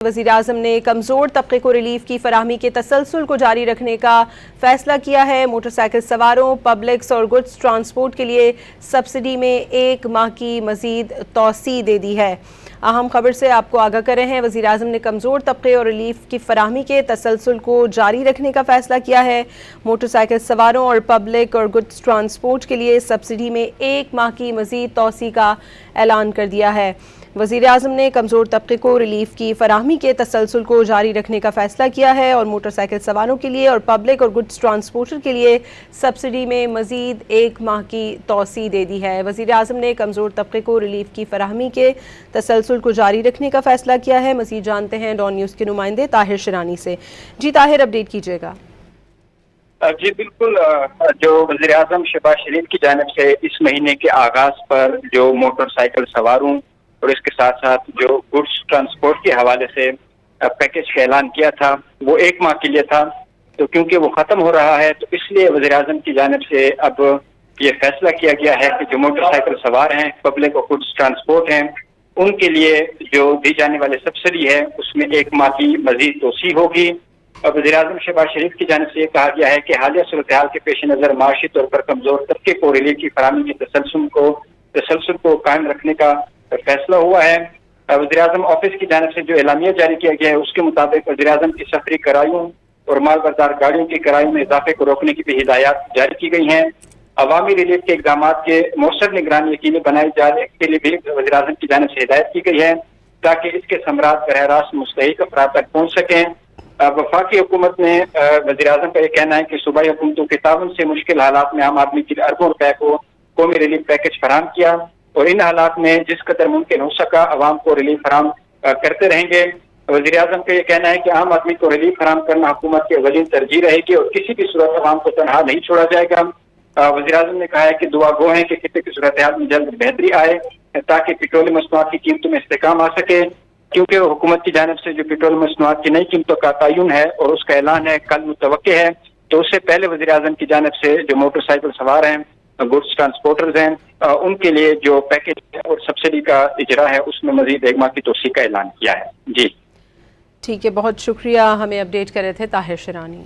वज़ीर-ए-आज़म ने कमज़ोर तबके को रिलीफ की फराहमी के तसलसल को जारी रखने का फैसला किया है। मोटरसाइकिल सवारों, पब्लिक्स और गुड्स ट्रांसपोर्ट के लिए सब्सिडी में 1 माह की मज़ीद तौसी दे दी है। अहम खबर से आपको आगाह कर रहे हैं। वज़ीर-ए-आज़म ने कमज़ोर तबके और रिलीफ की फराहमी के तसलसल को जारी रखने का फैसला किया है। मोटरसाइकिल सवारों और पब्लिक और गुड्स ट्रांसपोर्ट के लिए सब्सिडी में 1 माह की मज़ीद तौसी का ऐलान कर दिया है। वज़ीर-ए-आज़म ने कमज़ोर तबके को रिलीफ की फराहमी के तसलसल को जारी रखने का फैसला किया है और मोटरसाइकिल सवारों के लिए और पब्लिक और गुड्स ट्रांसपोर्टर के लिए सब्सिडी में मज़ीद 1 माह की तौसी दे दी है। वज़ीर-ए-आज़म ने कमज़ोर तबके को रिलीफ की फराहमी के तसलसल को जारी रखने का फैसला किया है। मज़ीद जानते हैं डॉन न्यूज़ के नुमाइंदे ताहिर शिरानी से। जी ताहिर, अपडेट कीजिएगा। जी बिल्कुल, जो वज़ीर-ए-आज़म शहबाज शरीफ की जानिब से इस महीने के आगाज पर जो मोटरसाइकिल सवारों और इसके साथ साथ जो गुड्स ट्रांसपोर्ट के हवाले से पैकेज का ऐलान किया था वो 1 माह के लिए था। तो क्योंकि वो ख़त्म हो रहा है तो इसलिए वज़ीर-ए-आज़म की जानिब से अब ये फैसला किया गया है कि जो मोटरसाइकिल सवार हैं, पब्लिक और गुड्स ट्रांसपोर्ट हैं, उनके लिए जो दी जाने वाली सब्सिडी है उसमें 1 माह की मज़ीद तोसी होगी। और वज़ीर-ए-आज़म शहबाज शरीफ की जानिब से ये कहा गया है कि हालिया सूरत हाल के पेश नज़र माशी तौर पर कमज़ोर तबके को रिलीफ की फराहमी के तसलसल को कायम रखने का फैसला हुआ है। वज़ीर-ए-आज़म ऑफिस की जानिब से जो एलामिया जारी किया गया है उसके मुताबिक वज़ीर-ए-आज़म की सफरी करायों और मालबरदार गाड़ियों की करायों में इजाफे को रोकने की भी हिदायत जारी की गई हैं। अवामी रिलीफ के इक़दाम के मौसर निगरानी यकीनी बनाए जाने के लिए भी वज़ीर-ए-आज़म की जानिब से हिदायत की गई है ताकि इसके समरात बरह रास्त मुस्तहिक अफराद तक पहुँच सकें। वफाकी हुकूमत ने वज़ीर-ए-आज़म का यह कहना है कि सूबाई हुकूमतों के ताउन से मुश्किल हालात में आम आदमी के लिए अरबों रुपए को कौमी रिलीफ पैकेज फराहम किया और इन हालात में जिस कदर मुमकिन हो सका अवाम को रिलीफ फराहम करते रहेंगे। वज़ीर-ए-आज़म का यह कहना है कि आम आदमी को रिलीफ फराहम करना हुकूमत की अवलीन तरजीह रहेगी और किसी भी सूरत अवाम को तनहा नहीं छोड़ा जाएगा। वज़ीर-ए-आज़म ने कहा है कि दुआ गो है कि खित्ते की सूरत हाल में जल्द बेहतरी आए ताकि पेट्रोलियम मसनूआत की कीमतों में इस्तेकाम आ सके, क्योंकि हुकूमत की जानिब से जो पेट्रोलियम मसनूआत की नई कीमतों का तयन है और उसका ऐलान है कल मुतवक्के है। तो उससे पहले वज़ीर-ए-आज़म की जानिब से जो मोटरसाइकिल सवार हैं, गुड्स ट्रांसपोर्टर्स हैं, उनके लिए जो पैकेज और सब्सिडी का इजरा है उसमें मजीद 1 माह की तोसी का ऐलान किया है। जी ठीक है, बहुत शुक्रिया। हमें अपडेट कर रहे थे ताहिर शिरानी।